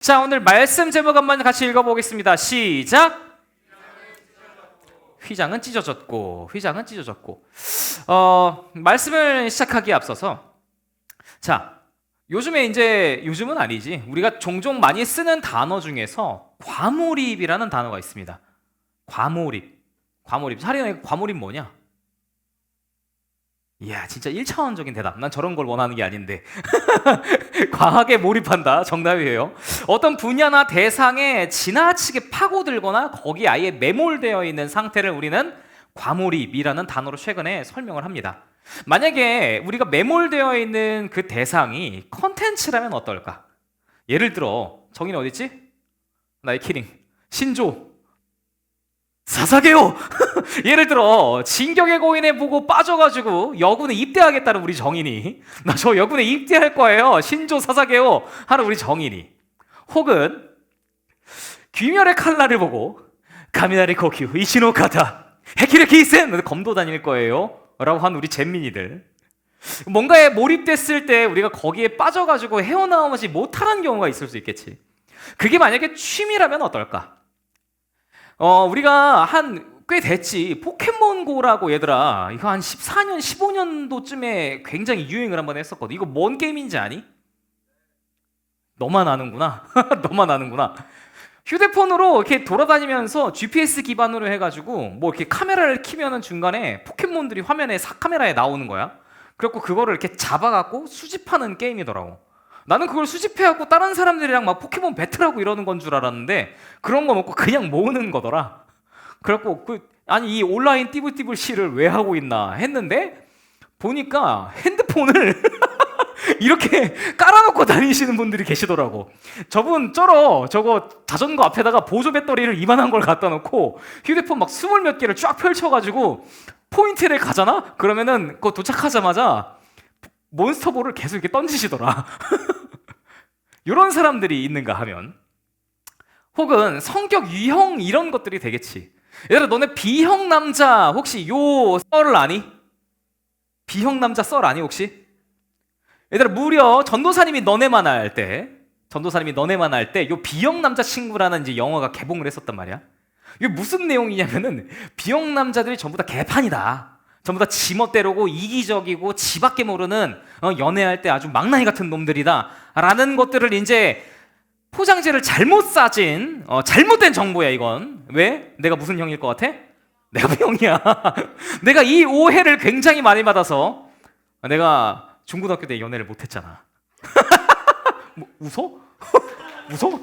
자, 오늘 말씀 제목 한번 같이 읽어보겠습니다. 시작! 휘장은 찢어졌고 말씀을 시작하기에 앞서서 자, 요즘은 아니지, 우리가 종종 많이 쓰는 단어 중에서 과몰입이라는 단어가 있습니다. 과몰입. 사리나 과몰입 뭐냐? 이야, 진짜 1차원적인 대답. 난 저런 걸 원하는 게 아닌데. 과하게 몰입한다. 정답이에요. 어떤 분야나 대상에 지나치게 파고들거나 거기에 아예 매몰되어 있는 상태를 우리는 과몰입이라는 단어로 최근에 설명을 합니다. 만약에 우리가 매몰되어 있는 그 대상이 컨텐츠라면 어떨까? 예를 들어, 정의는 어딨지? 나의 키링. 신조. 사사게요! 예를 들어 진격의 거인에 보고 빠져가지고 여군에 입대하겠다는 우리 정인이, 나 저 여군에 입대할 거예요, 신조 사사게요 하는 우리 정인이, 혹은 귀멸의 칼날을 보고 가미나리 코큐 이시노 카타 헤키레키 이센 검도 다닐 거예요 라고 한 우리 잼민이들, 뭔가에 몰입됐을 때 우리가 거기에 빠져가지고 헤어나오지 못하는 경우가 있을 수 있겠지. 그게 만약에 취미라면 어떨까? 우리가 꽤 됐지, 포켓몬고라고, 얘들아 이거 한 14년 15년도쯤에 굉장히 유행을 한번 했었거든. 이거 뭔 게임인지 아니? 너만 아는구나. 너만 아는구나. 휴대폰으로 이렇게 돌아다니면서 GPS 기반으로 해가지고 뭐 이렇게 카메라를 켜면은 중간에 포켓몬들이 화면에 카메라에 나오는 거야. 그래갖고 그거를 이렇게 잡아갖고 수집하는 게임이더라고. 나는 그걸 수집해갖고 다른 사람들이랑 막 포켓몬 배틀하고 이러는 건 줄 알았는데 그런 거 먹고 그냥 모으는 거더라. 그래갖고 아니 이 온라인 띠불띠불 씨를 왜 하고 있나 했는데 보니까 핸드폰을 이렇게 깔아놓고 다니시는 분들이 계시더라고. 저분 저거 자전거 앞에다가 보조 배터리를 이만한 걸 갖다 놓고 휴대폰 막 20몇 개를 쫙 펼쳐가지고 포인트를 가잖아? 그러면은 그거 도착하자마자 몬스터볼을 계속 이렇게 던지시더라. 이런 사람들이 있는가 하면, 혹은 성격 유형 이런 것들이 되겠지. 얘들아, 너네 B형 남자 혹시 요 썰을 아니? B형 남자 썰 아니 혹시? 얘들아, 무려 전도사님이 너네만 할 때 요 B형 남자 친구라는 이제 영화가 개봉을 했었단 말이야. 이게 무슨 내용이냐면은 B형 남자들이 전부 다 개판이다. 전부 다 지멋대로고 이기적이고 지밖에 모르는 연애할 때 아주 망나니 같은 놈들이다 라는 것들을 이제 포장지를 잘못 싸진 잘못된 정보야 이건. 왜? 내가 무슨 형일 것 같아? 내가 형이야. 내가 이 오해를 굉장히 많이 받아서 내가 중고등학교 때 연애를 못했잖아. 뭐, 웃어? 웃어?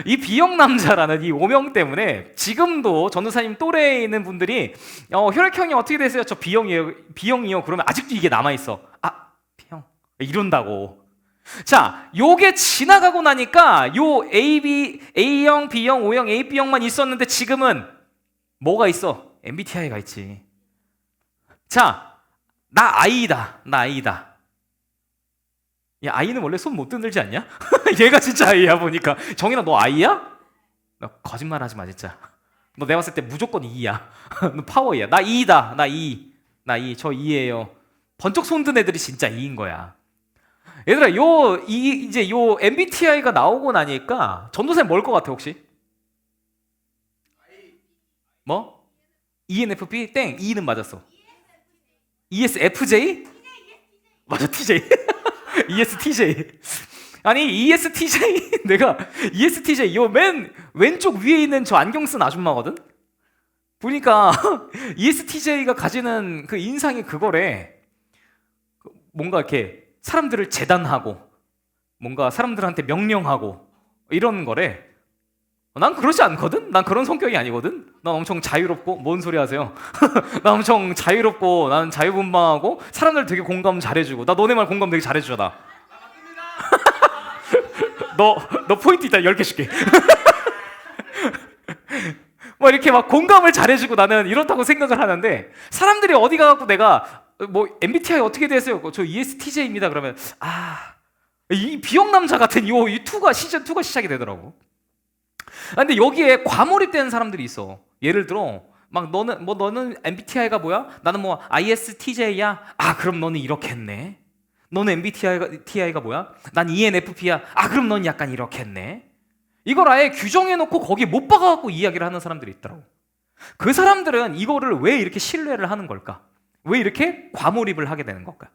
이 B형 남자라는 이 오명 때문에 지금도 전도사님 또래에 있는 분들이 혈액형이 어떻게 되세요? 저 B형이요. 그러면 아직도 이게 남아있어. 아, B형 이런다고. 자, 요게 지나가고 나니까 요 A형, B형, O형, AB형만 있었는데 지금은 뭐가 있어? MBTI가 있지. 자, 나 I다. 야, 아이는 원래 손 못 들지 않냐? 얘가 진짜 아이야 보니까. 정인아, 너 아이야? 너 거짓말 하지 마 진짜. 너 내가 봤을 때 무조건 E야. 너 파워야. 나 E다. 나 E. 저 E예요. 번쩍 손든 애들이 진짜 E인 거야. 얘들아, 이제 요 MBTI가 나오고 나니까 전도사님 뭘 것 같아 혹시? 뭐? ENFP? 땡. E는 맞았어. ESFJ? 맞아, TJ. ESTJ. 아니, ESTJ. 내가 ESTJ 요 맨 왼쪽 위에 있는 저 안경 쓴 아줌마거든. 보니까 ESTJ가 가지는 그 인상이 그거래. 뭔가 이렇게 사람들을 재단하고 뭔가 사람들한테 명령하고 이런 거래. 난 그러지 않거든. 난 그런 성격이 아니거든. 난 엄청 자유롭고, 뭔 소리 하세요? 난 엄청 자유롭고, 나는 자유분방하고 사람들 되게 공감 잘해주고. 나 너네 말 공감 되게 잘해주잖아. 너 포인트 있다 10개 줄게. 뭐 이렇게 막 공감을 잘해주고 나는 이렇다고 생각을 하는데, 사람들이 어디 가갖고 내가 뭐 MBTI 어떻게 되세요? 저 ESTJ입니다 그러면 이 B형 남자 같은 이 시즌 2가 시작이 되더라고. 근데 여기에 과몰입되는 사람들이 있어. 예를 들어 막 너는 MBTI가 뭐야? 나는 뭐 ISTJ야. 아, 그럼 너는 이렇게 했네. 너는 MBTI가 뭐야? 난 ENFP야. 아, 그럼 넌 약간 이렇게 했네. 이걸 아예 규정해놓고 거기에 못 박아갖고 이야기를 하는 사람들이 있더라고. 그 사람들은 이거를 왜 이렇게 신뢰를 하는 걸까? 왜 이렇게 과몰입을 하게 되는 걸까?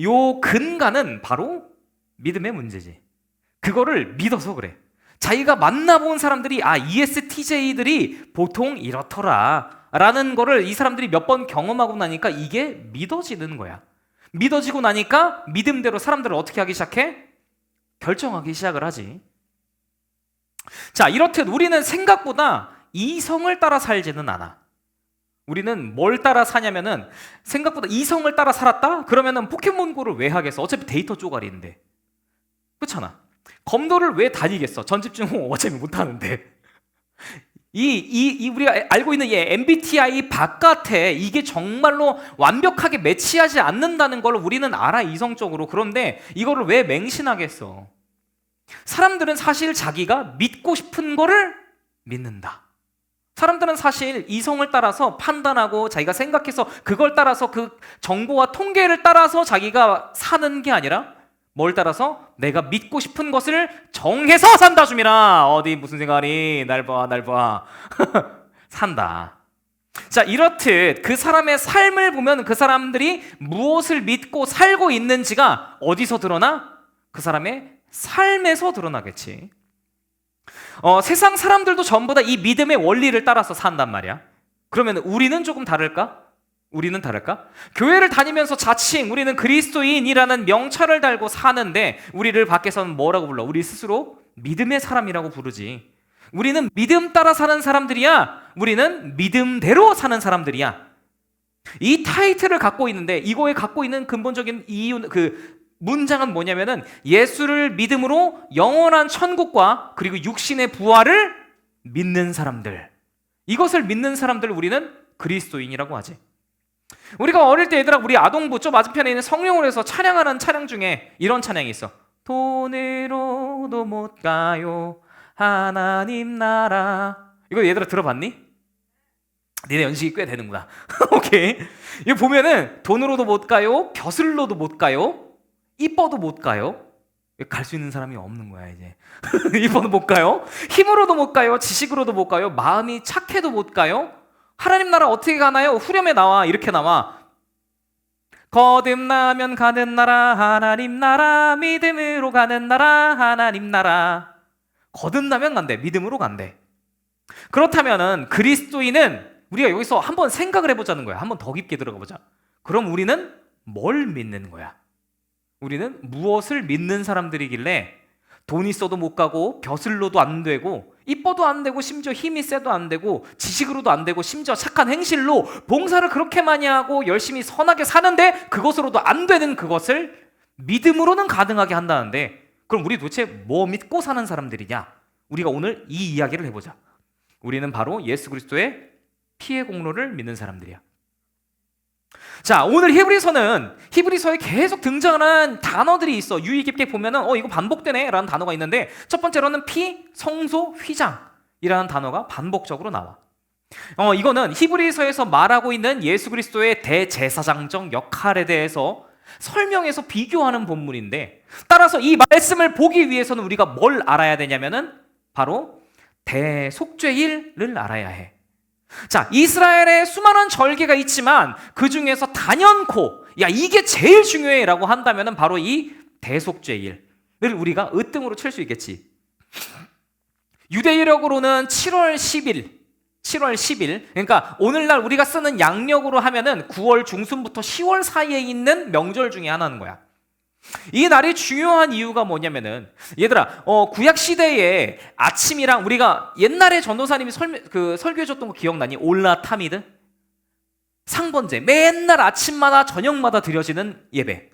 요 근간은 바로 믿음의 문제지. 그거를 믿어서 그래. 자기가 만나본 사람들이 ESTJ들이 보통 이렇더라 라는 거를 이 사람들이 몇 번 경험하고 나니까 이게 믿어지는 거야. 믿어지고 나니까 믿음대로 사람들을 어떻게 하기 시작해? 결정하기 시작을 하지. 자, 이렇듯 우리는 생각보다 이성을 따라 살지는 않아. 우리는 뭘 따라 사냐면은 생각보다 이성을 따라 살았다? 그러면은 포켓몬고를 왜 하겠어? 어차피 데이터 쪼가리인데. 그렇잖아. 검도를 왜 다니겠어? 전집중 어차피 못 하는데. 우리가 알고 있는 이 MBTI 바깥에 이게 정말로 완벽하게 매치하지 않는다는 걸 우리는 알아, 이성적으로. 그런데 이거를 왜 맹신하겠어? 사람들은 사실 자기가 믿고 싶은 거를 믿는다. 사람들은 사실 이성을 따라서 판단하고 자기가 생각해서 그걸 따라서 그 정보와 통계를 따라서 자기가 사는 게 아니라 뭘 따라서 내가 믿고 싶은 것을 정해서 산다 줌이라. 어디 무슨 생각이 날 봐. 산다. 자, 이렇듯 그 사람의 삶을 보면 그 사람들이 무엇을 믿고 살고 있는지가 어디서 드러나? 그 사람의 삶에서 드러나겠지. 세상 사람들도 전부 다 이 믿음의 원리를 따라서 산단 말이야. 그러면 우리는 조금 다를까? 우리는 다를까? 교회를 다니면서 자칭 우리는 그리스도인이라는 명찰을 달고 사는데 우리를 밖에서는 뭐라고 불러? 우리 스스로 믿음의 사람이라고 부르지. 우리는 믿음 따라 사는 사람들이야. 우리는 믿음대로 사는 사람들이야. 이 타이틀을 갖고 있는데 이거에 갖고 있는 근본적인 이유, 그 문장은 뭐냐면은 예수를 믿음으로 영원한 천국과 그리고 육신의 부활을 믿는 사람들. 이것을 믿는 사람들을 우리는 그리스도인이라고 하지. 우리가 어릴 때 얘들아, 우리 아동부 저 맞은편에 있는 성령으로서 찬양하는 찬양 중에 이런 찬양이 있어. 돈으로도 못 가요 하나님 나라. 이거 얘들아 들어봤니? 니네 연식이 꽤 되는구나. 오케이. 이거 보면은 돈으로도 못 가요, 벼슬로도 못 가요, 이뻐도 못 가요. 갈 수 있는 사람이 없는 거야 이제. 이뻐도 못 가요, 힘으로도 못 가요, 지식으로도 못 가요, 마음이 착해도 못 가요. 하나님 나라 어떻게 가나요? 후렴에 나와. 이렇게 나와. 거듭나면 가는 나라 하나님 나라, 믿음으로 가는 나라 하나님 나라. 거듭나면 간대. 믿음으로 간대. 그렇다면은 그리스도인은 우리가 여기서 한번 생각을 해보자는 거야. 한번 더 깊게 들어가 보자. 그럼 우리는 뭘 믿는 거야? 우리는 무엇을 믿는 사람들이길래 돈 있어도 못 가고 벼슬로도 안 되고 이뻐도 안 되고 심지어 힘이 세도 안 되고 지식으로도 안 되고 심지어 착한 행실로 봉사를 그렇게 많이 하고 열심히 선하게 사는데 그것으로도 안 되는 그것을 믿음으로는 가능하게 한다는데, 그럼 우리 도대체 뭐 믿고 사는 사람들이냐? 우리가 오늘 이 이야기를 해보자. 우리는 바로 예수 그리스도의 피의 공로를 믿는 사람들이야. 자, 오늘 히브리서에 계속 등장하는 단어들이 있어. 유의 깊게 보면은 이거 반복되네 라는 단어가 있는데, 첫 번째로는 피, 성소, 휘장이라는 단어가 반복적으로 나와. 이거는 히브리서에서 말하고 있는 예수 그리스도의 대제사장적 역할에 대해서 설명해서 비교하는 본문인데, 따라서 이 말씀을 보기 위해서는 우리가 뭘 알아야 되냐면은 바로 대속죄일을 알아야 해. 자, 이스라엘에 수많은 절기가 있지만 그 중에서 단연코 이게 제일 중요해 라고 한다면 바로 이 대속죄일을 우리가 으뜸으로 칠 수 있겠지. 유대인력으로는 7월 10일, 그러니까 오늘날 우리가 쓰는 양력으로 하면은 9월 중순부터 10월 사이에 있는 명절 중에 하나인 거야. 이 날이 중요한 이유가 뭐냐면은, 얘들아, 구약 시대에 아침이랑 우리가 옛날에 전도사님이 설교해줬던 거 기억나니? 올라타미드? 상번제. 맨날 아침마다 저녁마다 드려지는 예배.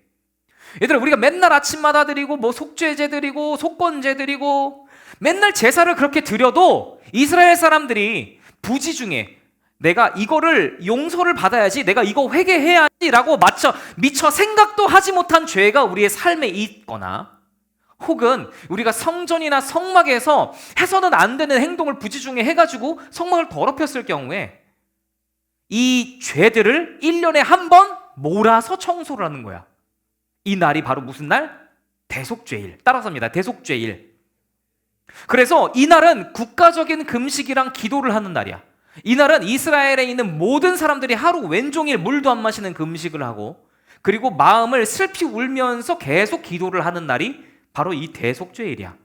얘들아, 우리가 맨날 아침마다 드리고 뭐 속죄제 드리고 속건제 드리고 맨날 제사를 그렇게 드려도 이스라엘 사람들이 부지 중에 내가 이거를 용서를 받아야지, 내가 이거 회개해야지 라고 미처 생각도 하지 못한 죄가 우리의 삶에 있거나, 혹은 우리가 성전이나 성막에서 해서는 안 되는 행동을 부지 중에 해가지고 성막을 더럽혔을 경우에 이 죄들을 1년에 한 번 몰아서 청소를 하는 거야. 이 날이 바로 무슨 날? 대속죄일. 따라서 합니다. 대속죄일. 그래서 이 날은 국가적인 금식이랑 기도를 하는 날이야. 이 날은 이스라엘에 있는 모든 사람들이 하루 왼종일 물도 안 마시는 금식을 하고, 그리고 마음을 슬피 울면서 계속 기도를 하는 날이 바로 이 대속죄일이야.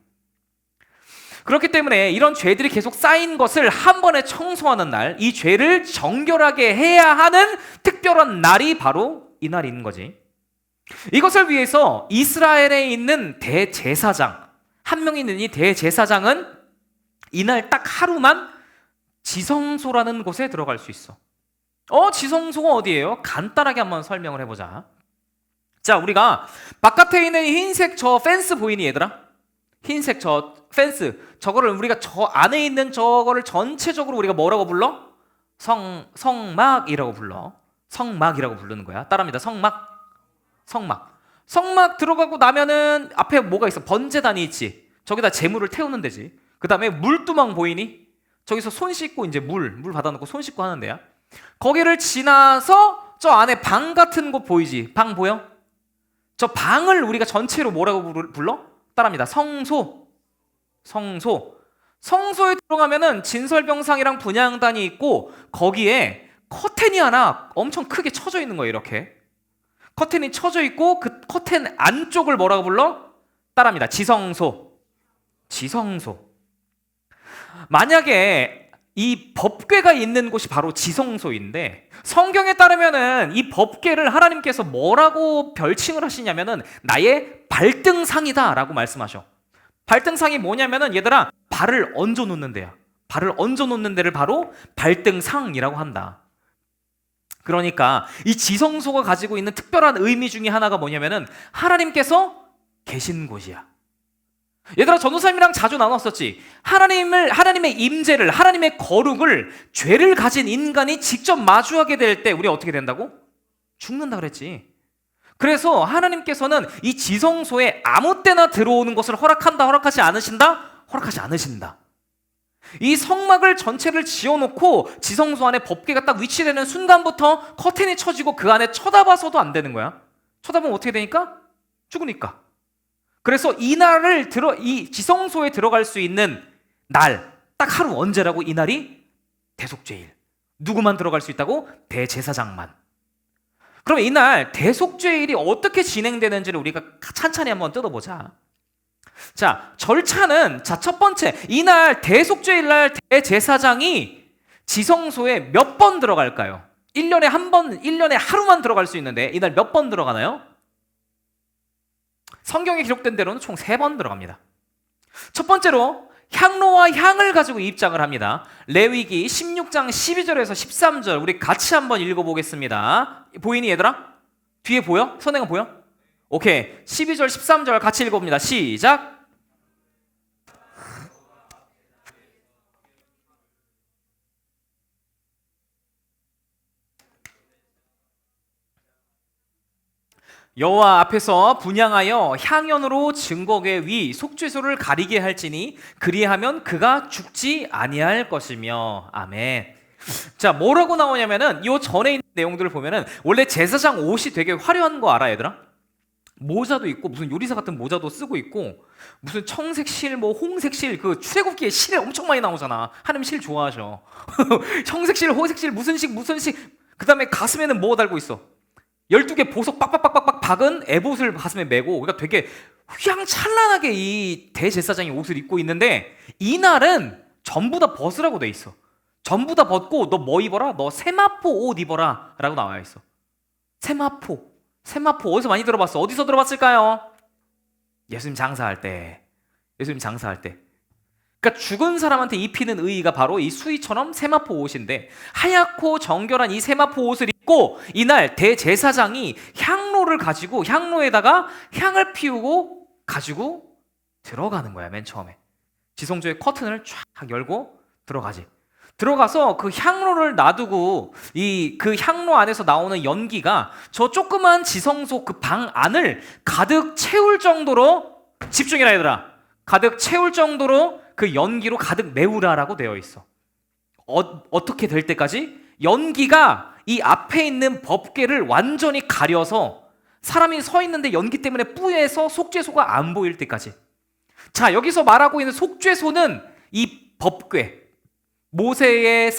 그렇기 때문에 이런 죄들이 계속 쌓인 것을 한 번에 청소하는 날, 이 죄를 정결하게 해야 하는 특별한 날이 바로 이 날이 있는 거지. 이것을 위해서 이스라엘에 있는 대제사장, 한 명 있는 이 대제사장은 이날 딱 하루만 지성소라는 곳에 들어갈 수 있어. 지성소가 어디예요? 간단하게 한번 설명을 해보자. 자, 우리가 바깥에 있는 흰색 저 펜스 보이니 얘들아? 흰색 저 펜스, 저거를 우리가 저 안에 있는 저거를 전체적으로 우리가 뭐라고 불러? 성막이라고 불러. 성막이라고 부르는 거야. 따라합니다. 성막 들어가고 나면은 앞에 뭐가 있어? 번제단이 있지. 저기다 재물을 태우는 데지. 그 다음에 물두멍 보이니? 저기서 손 씻고 이제 물 받아놓고 손 씻고 하는 데야. 거기를 지나서 저 안에 방 같은 곳 보이지? 방 보여? 저 방을 우리가 전체로 뭐라고 불러? 따라합니다. 성소에 들어가면은 진설병상이랑 분향단이 있고, 거기에 커튼이 하나 엄청 크게 쳐져 있는 거예요. 이렇게 커튼이 쳐져 있고, 그 커튼 안쪽을 뭐라고 불러? 따라합니다. 지성소. 만약에 이 법궤가 있는 곳이 바로 지성소인데, 성경에 따르면은 이 법궤를 하나님께서 뭐라고 별칭을 하시냐면은 나의 발등상이다 라고 말씀하셔. 발등상이 뭐냐면은 얘들아, 발을 얹어 놓는 데야. 발을 얹어 놓는 데를 바로 발등상이라고 한다. 그러니까 이 지성소가 가지고 있는 특별한 의미 중에 하나가 뭐냐면은 하나님께서 계신 곳이야. 얘들아, 전도사님이랑 자주 나눴었지. 하나님의 임재를, 하나님의 거룩을 죄를 가진 인간이 직접 마주하게 될 때 우리 어떻게 된다고? 죽는다 그랬지. 그래서 하나님께서는 이 지성소에 아무 때나 들어오는 것을 허락한다, 허락하지 않으신다? 허락하지 않으신다. 이 성막을 전체를 지어놓고 지성소 안에 법궤가 딱 위치되는 순간부터 커튼이 쳐지고 그 안에 쳐다봐서도 안 되는 거야. 쳐다보면 어떻게 되니까? 죽으니까. 그래서 이 지성소에 들어갈 수 있는 날, 딱 하루 언제라고? 이 날이 대속죄일. 누구만 들어갈 수 있다고? 대제사장만. 그럼 이날 대속죄일이 어떻게 진행되는지를 우리가 찬찬히 한번 뜯어보자. 자, 절차는, 첫 번째, 이날 대속죄일 날 대제사장이 지성소에 몇 번 들어갈까요? 1년에 한 번, 1년에 하루만 들어갈 수 있는데 이날 몇 번 들어가나요? 성경에 기록된 대로는 총 3번 들어갑니다. 첫 번째로 향로와 향을 가지고 입장을 합니다. 레위기 16장 12절에서 13절 우리 같이 한번 읽어보겠습니다. 보이니 얘들아? 뒤에 보여? 선행은 보여? 오케이, 12절 13절 같이 읽어봅니다. 시작. 여호와 앞에서 분향하여 향연으로 증거궤 위 속죄소를 가리게 할지니 그리하면 그가 죽지 아니할 것이며. 아멘. 자, 뭐라고 나오냐면은 요 전에 있는 내용들을 보면은 원래 제사장 옷이 되게 화려한 거 알아 얘들아? 모자도 있고 무슨 요리사 같은 모자도 쓰고 있고 무슨 청색 실, 뭐 홍색 실, 그 출애굽기에 실 엄청 많이 나오잖아. 하나님 실 좋아하셔. 청색 실, 호색 실, 무슨 식. 그 다음에 가슴에는 뭐 달고 있어? 12개 보석 빡빡빡빡 박은 에봇을 가슴에 메고, 그러니까 되게 휘황찬란하게 이 대제사장이 옷을 입고 있는데 이날은 전부 다 벗으라고 돼 있어. 전부 다 벗고 너 뭐 입어라? 너 세마포 옷 입어라 라고 나와 있어. 세마포 어디서 많이 들어봤어? 어디서 들어봤을까요? 예수님 장사할 때. 그러니까 죽은 사람한테 입히는 의의가 바로 이 수의처럼 세마포 옷인데, 하얗고 정결한 이 세마포 옷을 입고 이날 대제사장이 향로를 가지고 향로에다가 향을 피우고 가지고 들어가는 거야. 맨 처음에 지성소의 커튼을 쫙 열고 들어가서 그 향로를 놔두고 그 향로 안에서 나오는 연기가 저 조그만 지성소 그 방 안을 가득 채울 정도로, 집중해라 얘들아, 가득 채울 정도로 그 연기로 가득 메우라라고 되어 있어. 어떻게 될 때까지? 연기가 이 앞에 있는 법궤를 완전히 가려서 사람이 서 있는데 연기 때문에 뿌에서 속죄소가 안 보일 때까지. 자, 여기서 말하고 있는 속죄소는 이 법궤, 모세의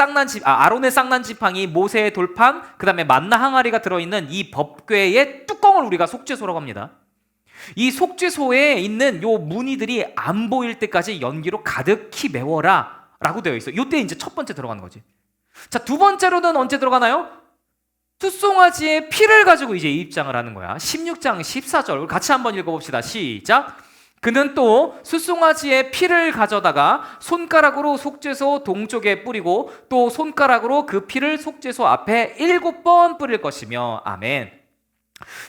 아론의 쌍난 지팡이, 모세의 돌판, 그 다음에 만나 항아리가 들어있는 이 법궤의 뚜껑을 우리가 속죄소라고 합니다. 이 속죄소에 있는 요 무늬들이 안 보일 때까지 연기로 가득히 메워라 라고 되어 있어요. 요때 이제 첫 번째 들어가는 거지. 자, 두 번째로는 언제 들어가나요? 숫송아지의 피를 가지고 이제 입장을 하는 거야. 16장 14절 같이 한번 읽어봅시다. 시작. 그는 또 숫송아지의 피를 가져다가 손가락으로 속죄소 동쪽에 뿌리고 또 손가락으로 그 피를 속죄소 앞에 7번 뿌릴 것이며. 아멘.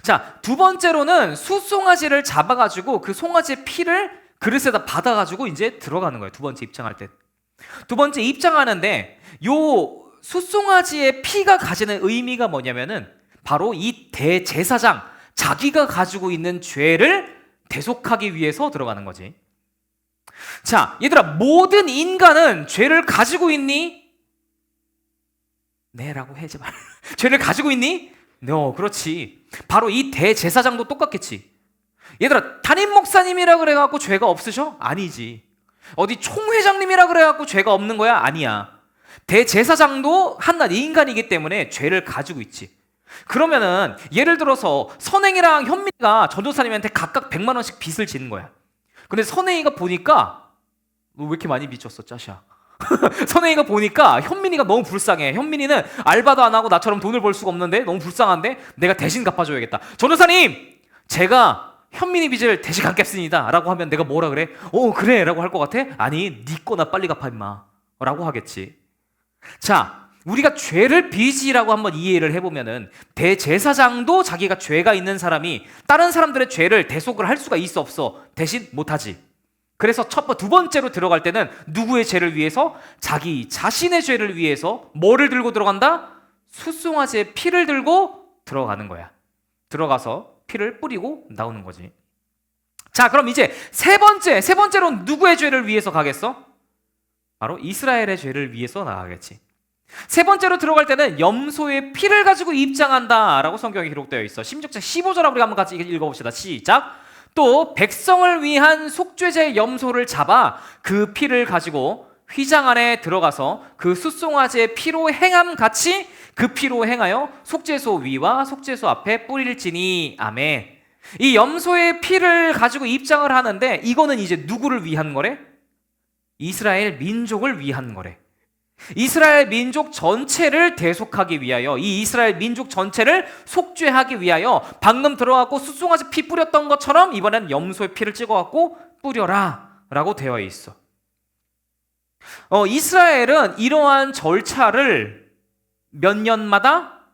자, 두 번째로는 숫송아지를 잡아가지고 그 송아지의 피를 그릇에다 받아가지고 이제 들어가는 거예요. 두 번째 입장할 때. 두 번째 입장하는데 요 숫송아지의 피가 가지는 의미가 뭐냐면은 바로 이 대제사장, 자기가 가지고 있는 죄를 대속하기 위해서 들어가는 거지. 자, 얘들아, 모든 인간은 죄를 가지고 있니? 네 라고 해야지 말. 죄를 가지고 있니? 그렇지. 바로 이 대제사장도 똑같겠지. 얘들아, 담임 목사님이라 그래갖고 죄가 없으셔? 아니지. 어디 총회장님이라 그래갖고 죄가 없는 거야? 아니야. 대제사장도 한낱 인간이기 때문에 죄를 가지고 있지. 그러면은 예를 들어서 선행이랑 현민이가 전도사님한테 각각 100만 원씩 빚을 지는 거야. 근데 선행이가 보니까 너 왜 이렇게 많이 빚졌어, 짜샤? 선행이가 보니까 현민이가 너무 불쌍해. 현민이는 알바도 안 하고 나처럼 돈을 벌 수가 없는데 너무 불쌍한데 내가 대신 갚아줘야겠다. 전도사님, 제가 현민이 빚을 대신 갚겠습니다 라고 하면 내가 뭐라 그래? 그래 라고 할 것 같아? 아니, 네 거나 빨리 갚아 임마 라고 하겠지. 자, 우리가 죄를 빚이라고 한번 이해를 해보면은 대제사장도 자기가 죄가 있는 사람이 다른 사람들의 죄를 대속을 할 수가 있어 없어? 대신 못하지. 그래서 두 번째로 들어갈 때는 누구의 죄를 위해서? 자기 자신의 죄를 위해서 뭐를 들고 들어간다? 숫송아지의 피를 들고 들어가는 거야. 들어가서 피를 뿌리고 나오는 거지. 자, 그럼 이제 세 번째로 누구의 죄를 위해서 가겠어? 바로 이스라엘의 죄를 위해서 나가겠지. 세 번째로 들어갈 때는 염소의 피를 가지고 입장한다라고 성경에 기록되어 있어. 16장 15절 우리가 한번 같이 읽어봅시다. 시작. 또 백성을 위한 속죄제 염소를 잡아 그 피를 가지고 휘장 안에 들어가서 그 숫송아지의 피로 행함 같이 그 피로 행하여 속죄소 위와 속죄소 앞에 뿌릴지니. 아멘. 이 염소의 피를 가지고 입장을 하는데 이거는 이제 누구를 위한 거래? 이스라엘 민족을 위한 거래. 이스라엘 민족 전체를 대속하기 위하여, 이 이스라엘 민족 전체를 속죄하기 위하여 방금 들어가고 숫송아지 피 뿌렸던 것처럼 이번엔 염소의 피를 찍어갖고 뿌려라 라고 되어 있어. 이스라엘은 이러한 절차를 몇 년마다?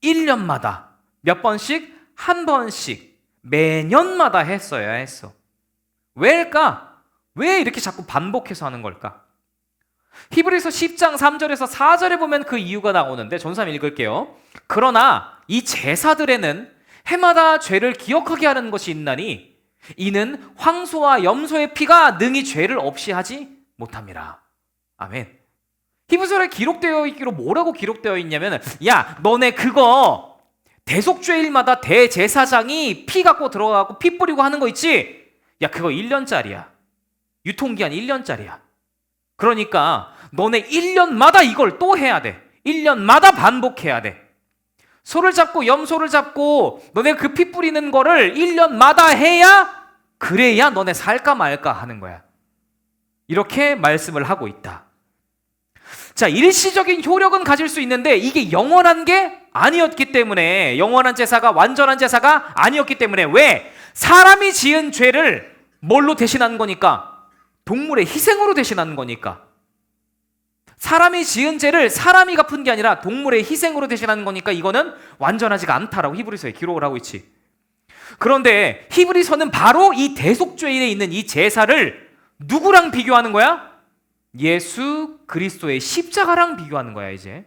1년마다 몇 번씩? 한 번씩 매년마다 했어야 했어. 왜일까? 왜 이렇게 자꾸 반복해서 하는 걸까? 히브리서 10장 3절에서 4절에 보면 그 이유가 나오는데 전사님 읽을게요. 그러나 이 제사들에는 해마다 죄를 기억하게 하는 것이 있나니 이는 황소와 염소의 피가 능히 죄를 없이 하지 못함이라. 아멘. 히브리서에 기록되어 있기로 뭐라고 기록되어 있냐면, 야, 너네 그거 대속죄일마다 대제사장이 피 갖고 들어가고 피 뿌리고 하는 거 있지? 야, 그거 1년짜리야. 유통기한 1년짜리야. 그러니까 너네 1년마다 이걸 또 해야 돼. 1년마다 반복해야 돼. 소를 잡고 염소를 잡고 너네 그 피 뿌리는 거를 1년마다 해야, 그래야 너네 살까 말까 하는 거야. 이렇게 말씀을 하고 있다. 자, 일시적인 효력은 가질 수 있는데 이게 영원한 게 아니었기 때문에, 영원한 제사가, 완전한 제사가 아니었기 때문에. 왜? 사람이 지은 죄를 뭘로 대신하는 거니까? 동물의 희생으로 대신하는 거니까. 사람이 지은 죄를 사람이 갚은 게 아니라 동물의 희생으로 대신하는 거니까 이거는 완전하지가 않다라고 히브리서에 기록을 하고 있지. 그런데 히브리서는 바로 이 대속죄일에 있는 이 제사를 누구랑 비교하는 거야? 예수 그리스도의 십자가랑 비교하는 거야. 이제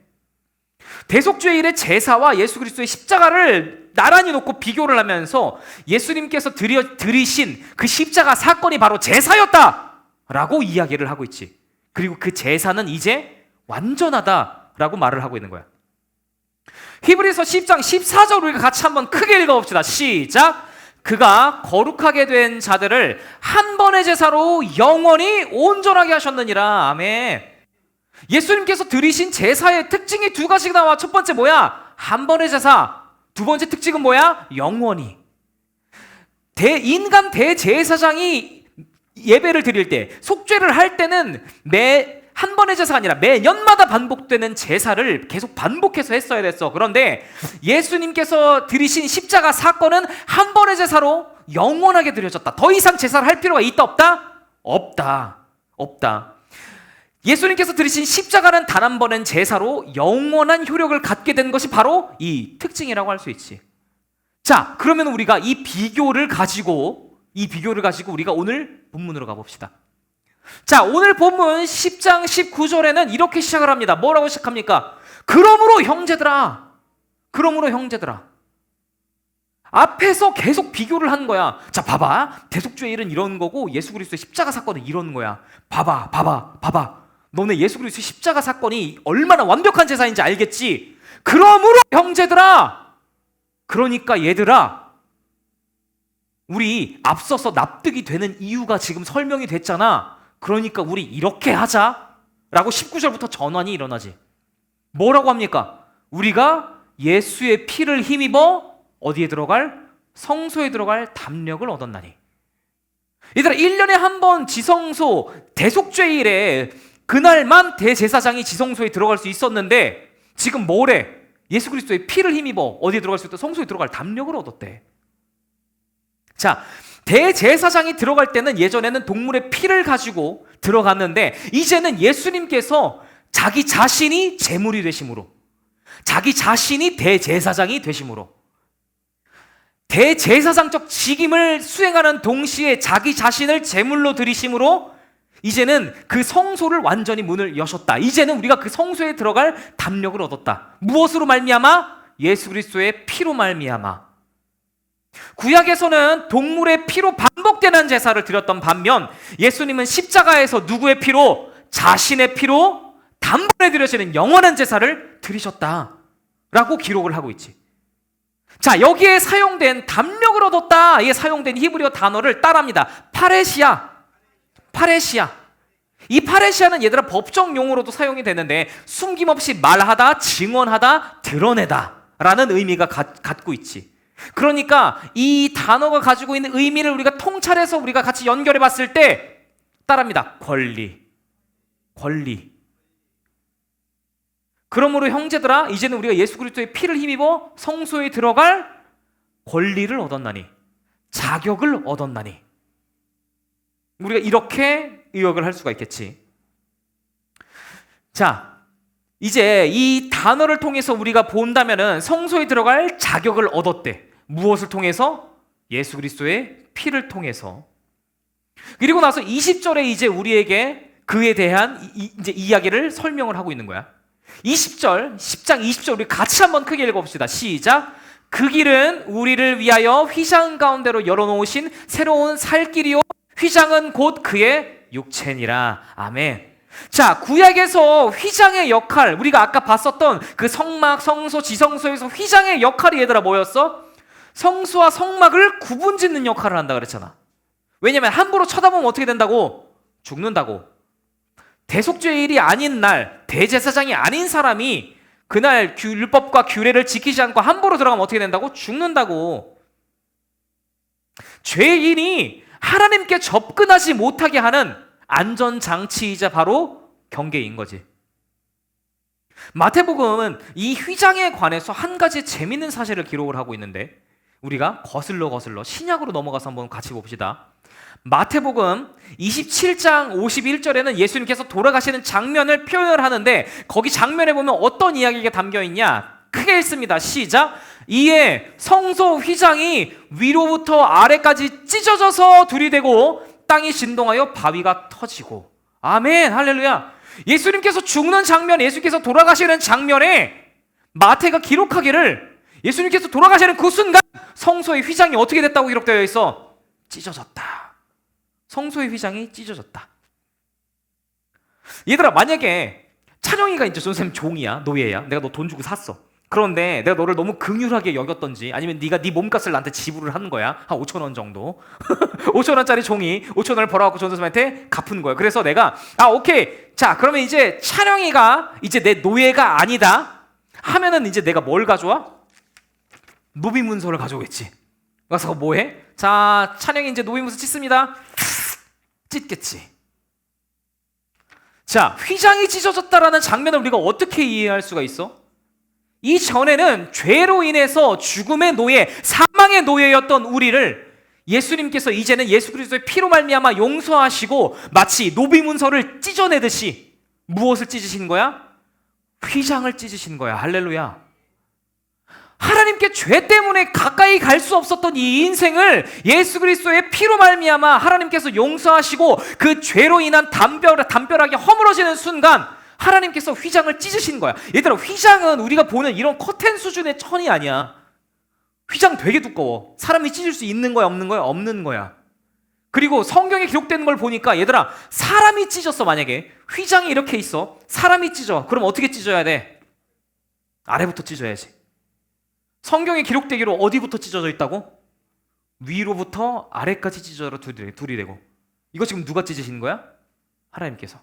대속죄일의 제사와 예수 그리스도의 십자가를 나란히 놓고 비교를 하면서 예수님께서 들이신 그 십자가 사건이 바로 제사였다라고 이야기를 하고 있지. 그리고 그 제사는 이제 완전하다라고 말을 하고 있는 거야. 히브리서 10장 14절 우리가 같이 한번 크게 읽어봅시다. 시작. 그가 거룩하게 된 자들을 한 번의 제사로 영원히 온전하게 하셨느니라. 아멘. 예수님께서 드리신 제사의 특징이 두 가지가 나와. 첫 번째 뭐야? 한 번의 제사. 두 번째 특징은 뭐야? 영원히. 인간 대제사장이 예배를 드릴 때, 속죄를 할 때는 한 번의 제사가 아니라 매년마다 반복되는 제사를 계속 반복해서 했어야 됐어. 그런데 예수님께서 드리신 십자가 사건은 한 번의 제사로 영원하게 드려졌다. 더 이상 제사를 할 필요가 있다 없다? 없다. 예수님께서 드리신 십자가는 단 한 번의 제사로 영원한 효력을 갖게 된 것이 바로 이 특징이라고 할 수 있지. 자, 그러면 우리가 이 비교를 가지고 우리가 오늘 본문으로 가봅시다. 자, 오늘 본문 10장 19절에는 이렇게 시작을 합니다. 뭐라고 시작합니까? 그러므로 형제들아. 앞에서 계속 비교를 한 거야. 자, 봐봐. 대속죄의 일은 이런 거고 예수 그리스도의 십자가 사건은 이런 거야. 봐봐. 너네 예수 그리스도의 십자가 사건이 얼마나 완벽한 제사인지 알겠지? 그러므로 형제들아. 그러니까 얘들아. 우리 앞서서 납득이 되는 이유가 지금 설명이 됐잖아. 그러니까 우리 이렇게 하자 라고 19절부터 전환이 일어나지. 뭐라고 합니까? 우리가 예수의 피를 힘입어 어디에 들어갈? 성소에 들어갈 담력을 얻었나니. 얘들아, 1년에 한 번 지성소 대속죄일에 그날만 대제사장이 지성소에 들어갈 수 있었는데 지금 뭐래? 예수 그리스도의 피를 힘입어 어디에 들어갈 수 있다? 성소에 들어갈 담력을 얻었대. 자, 대제사장이 들어갈 때는 예전에는 동물의 피를 가지고 들어갔는데 이제는 예수님께서 자기 자신이 제물이 되심으로, 자기 자신이 대제사장이 되심으로, 대제사장적 직임을 수행하는 동시에 자기 자신을 제물로 드리심으로 이제는 그 성소를 완전히 문을 여셨다. 이제는 우리가 그 성소에 들어갈 담력을 얻었다. 무엇으로 말미암아? 예수 그리스도의 피로 말미암아. 구약에서는 동물의 피로 반복되는 제사를 드렸던 반면 예수님은 십자가에서 누구의 피로? 자신의 피로 단번에 드려지는 영원한 제사를 드리셨다라고 기록을 하고 있지. 자, 여기에 사용된 담력을 얻었다에 사용된 히브리어 단어를 따라합니다. 파레시아. 이 파레시아는 얘들아 법정 용어로도 사용이 되는데 숨김없이 말하다, 증언하다, 드러내다 라는 의미가 갖고 있지. 그러니까 이 단어가 가지고 있는 의미를 우리가 통찰해서 우리가 같이 연결해 봤을 때 따라합니다. 권리. 그러므로 형제들아, 이제는 우리가 예수 그리스도의 피를 힘입어 성소에 들어갈 권리를 얻었나니, 자격을 얻었나니. 우리가 이렇게 의역을 할 수가 있겠지. 자, 이제 이 단어를 통해서 우리가 본다면은 성소에 들어갈 자격을 얻었대. 무엇을 통해서? 예수 그리스도의 피를 통해서. 그리고 나서 20절에 이제 우리에게 그에 대한 이제 이야기를 설명을 하고 있는 거야. 20절, 10장 20절 우리 같이 한번 크게 읽어봅시다. 시작. 그 길은 우리를 위하여 휘장 가운데로 열어놓으신 새로운 살 길이요 휘장은 곧 그의 육체니라. 아멘. 자, 구약에서 휘장의 역할, 우리가 아까 봤었던 그 성막, 성소, 지성소에서 휘장의 역할이 얘들아 뭐였어? 성소와 성막을 구분짓는 역할을 한다 그랬잖아. 왜냐면 함부로 쳐다보면 어떻게 된다고? 죽는다고. 대속죄일이 아닌 날, 대제사장이 아닌 사람이 그날 율법과 규례를 지키지 않고 함부로 들어가면 어떻게 된다고? 죽는다고. 죄인이 하나님께 접근하지 못하게 하는 안전장치이자 바로 경계인 거지. 마태복음은 이 휘장에 관해서 한 가지 재밌는 사실을 기록을 하고 있는데 우리가 거슬러 신약으로 넘어가서 한번 같이 봅시다. 마태복음 27장 51절에는 예수님께서 돌아가시는 장면을 표현을 하는데 거기 장면에 보면 어떤 이야기가 담겨 있냐? 크게 읽습니다. 시작. 이에 성소 휘장이 위로부터 아래까지 찢어져서 들이대고 땅이 진동하여 바위가 터지고. 아멘, 할렐루야. 예수님께서 죽는 장면, 예수님께서 돌아가시는 장면에 마태가 기록하기를 예수님께서 돌아가시는 그 순간 성소의 휘장이 어떻게 됐다고 기록되어 있어? 찢어졌다. 성소의 휘장이 찢어졌다. 얘들아, 만약에 찬영이가 이제 선생님 종이야, 노예야. 내가 너 돈 주고 샀어. 그런데 내가 너를 너무 긍휼하게 여겼던지 아니면 네가 네 몸값을 나한테 지불을 하는 거야. 한 5천 원 정도. 5천 원짜리 종이 5천 원을 벌어갖고 전도사님한테 갚은 거야. 그래서 내가 오케이. 자, 그러면 이제 찬영이가 이제 내 노예가 아니다 하면은 이제 내가 뭘 가져와? 노비 문서를 가져오겠지. 그래서 뭐해? 자, 찬영이 이제 노비 문서 찢습니다. 찢겠지. 자, 휘장이 찢어졌다라는 장면을 우리가 어떻게 이해할 수가 있어? 이 전에는 죄로 인해서 죽음의 노예, 사망의 노예였던 우리를 예수님께서 이제는 예수 그리스도의 피로 말미암아 용서하시고 마치 노비 문서를 찢어내듯이 무엇을 찢으신 거야? 휘장을 찢으신 거야. 할렐루야. 하나님께 죄 때문에 가까이 갈 수 없었던 이 인생을 예수 그리스도의 피로 말미암아 하나님께서 용서하시고 그 죄로 인한 담벼락이 허물어지는 순간 하나님께서 휘장을 찢으신 거야. 얘들아, 휘장은 우리가 보는 이런 커튼 수준의 천이 아니야. 휘장 되게 두꺼워. 사람이 찢을 수 있는 거야, 없는 거야? 없는 거야. 그리고 성경에 기록되는 걸 보니까 얘들아, 사람이 찢었어. 만약에 휘장이 이렇게 있어, 사람이 찢어. 그럼 어떻게 찢어야 돼? 아래부터 찢어야지. 성경에 기록되기로 어디부터 찢어져 있다고? 위로부터 아래까지 찢어져 둘이 되고. 이거 지금 누가 찢으신 거야? 하나님께서.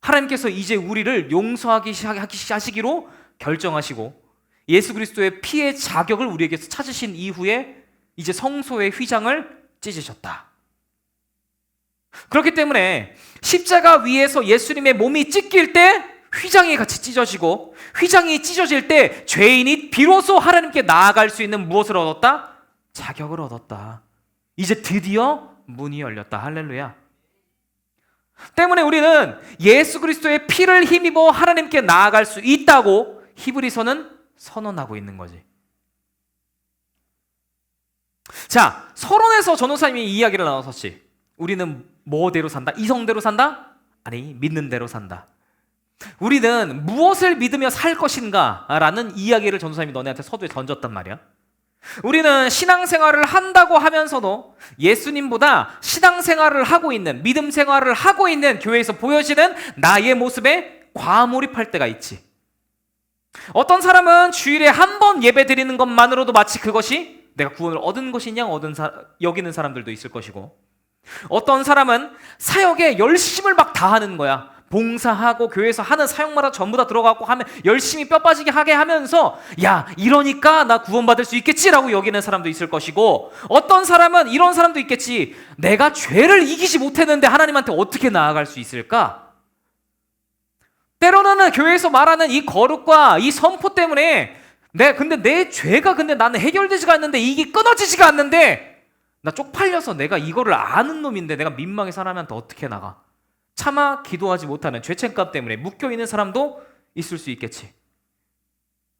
하나님께서 이제 우리를 용서하기 하시기로 결정하시고 예수 그리스도의 피의 자격을 우리에게서 찾으신 이후에 이제 성소의 휘장을 찢으셨다. 그렇기 때문에 십자가 위에서 예수님의 몸이 찢길 때 휘장이 같이 찢어지고 휘장이 찢어질 때 죄인이 비로소 하나님께 나아갈 수 있는 무엇을 얻었다? 자격을 얻었다. 이제 드디어 문이 열렸다. 할렐루야. 때문에 우리는 예수 그리스도의 피를 힘입어 하나님께 나아갈 수 있다고 히브리서는 선언하고 있는 거지. 자, 서론에서 전도사님이 이야기를 나눴었지. 우리는 뭐대로 산다? 이성대로 산다? 아니, 믿는 대로 산다. 우리는 무엇을 믿으며 살 것인가? 라는 이야기를 전도사님이 너네한테 서두에 던졌단 말이야. 우리는 신앙생활을 한다고 하면서도 예수님보다 신앙생활을 하고 있는, 믿음 생활을 하고 있는 교회에서 보여지는 나의 모습에 과몰입할 때가 있지. 어떤 사람은 주일에 한 번 예배 드리는 것만으로도 마치 그것이 내가 구원을 얻은 것이냐 여기는 사람들도 있을 것이고, 어떤 사람은 사역에 열심을 막 다하는 거야. 봉사하고 교회에서 하는 사역마다 전부 다 들어가고 하면 열심히 뼈 빠지게 하게 하면서 야, 이러니까 나 구원받을 수 있겠지라고 여기는 사람도 있을 것이고, 어떤 사람은 이런 사람도 있겠지. 내가 죄를 이기지 못했는데 하나님한테 어떻게 나아갈 수 있을까? 때로는 교회에서 말하는 이 거룩과 이 선포 때문에 근데 내 죄가 나는 해결되지가 않는데, 이게 끊어지지가 않는데, 나 쪽팔려서 내가 이거를 아는 놈인데 내가 민망해서 하나님한테 어떻게 나가? 차마 기도하지 못하는 죄책감 때문에 묶여있는 사람도 있을 수 있겠지.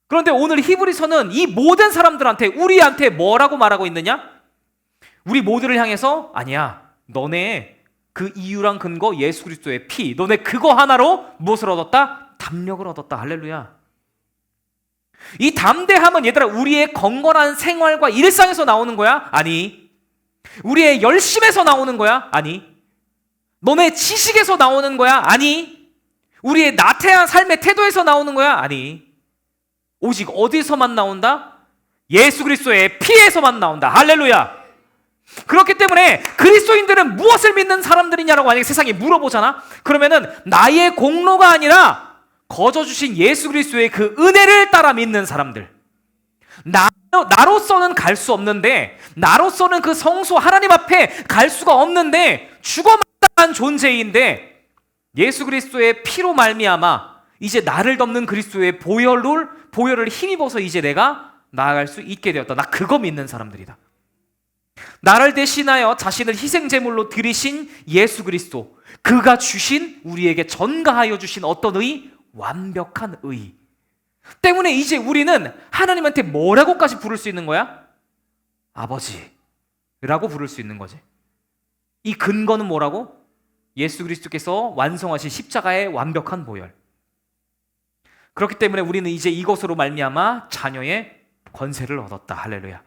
그런데 오늘 히브리서는 이 모든 사람들한테, 우리한테 뭐라고 말하고 있느냐? 우리 모두를 향해서 아니야, 너네 그 이유랑 근거 예수 그리스도의 피, 너네 그거 하나로 무엇을 얻었다? 담력을 얻었다. 할렐루야. 이 담대함은 얘들아, 우리의 건건한 생활과 일상에서 나오는 거야? 아니. 우리의 열심에서 나오는 거야? 아니. 너네 지식에서 나오는 거야? 아니. 우리의 나태한 삶의 태도에서 나오는 거야? 아니. 오직 어디서만 나온다? 예수 그리스도의 피에서만 나온다. 할렐루야. 그렇기 때문에 그리스도인들은 무엇을 믿는 사람들이냐라고 만약에 세상에 물어보잖아? 그러면은 나의 공로가 아니라 거저 주신 예수 그리스도의 그 은혜를 따라 믿는 사람들. 나로서는 갈 수 없는데, 나로서는 그 성소 하나님 앞에 갈 수가 없는데, 죽어마땅한 존재인데 예수 그리스도의 피로 말미암아 이제 나를 덮는 그리스도의 보혈을 힘입어서 이제 내가 나아갈 수 있게 되었다. 나 그거 믿는 사람들이다. 나를 대신하여 자신을 희생제물로 드리신 예수 그리스도, 그가 주신, 우리에게 전가하여 주신 어떤 의? 완벽한 의 때문에 이제 우리는 하나님한테 뭐라고까지 부를 수 있는 거야? 아버지라고 부를 수 있는 거지. 이 근거는 뭐라고? 예수 그리스도께서 완성하신 십자가의 완벽한 보혈. 그렇기 때문에 우리는 이제 이것으로 말미암아 자녀의 권세를 얻었다. 할렐루야.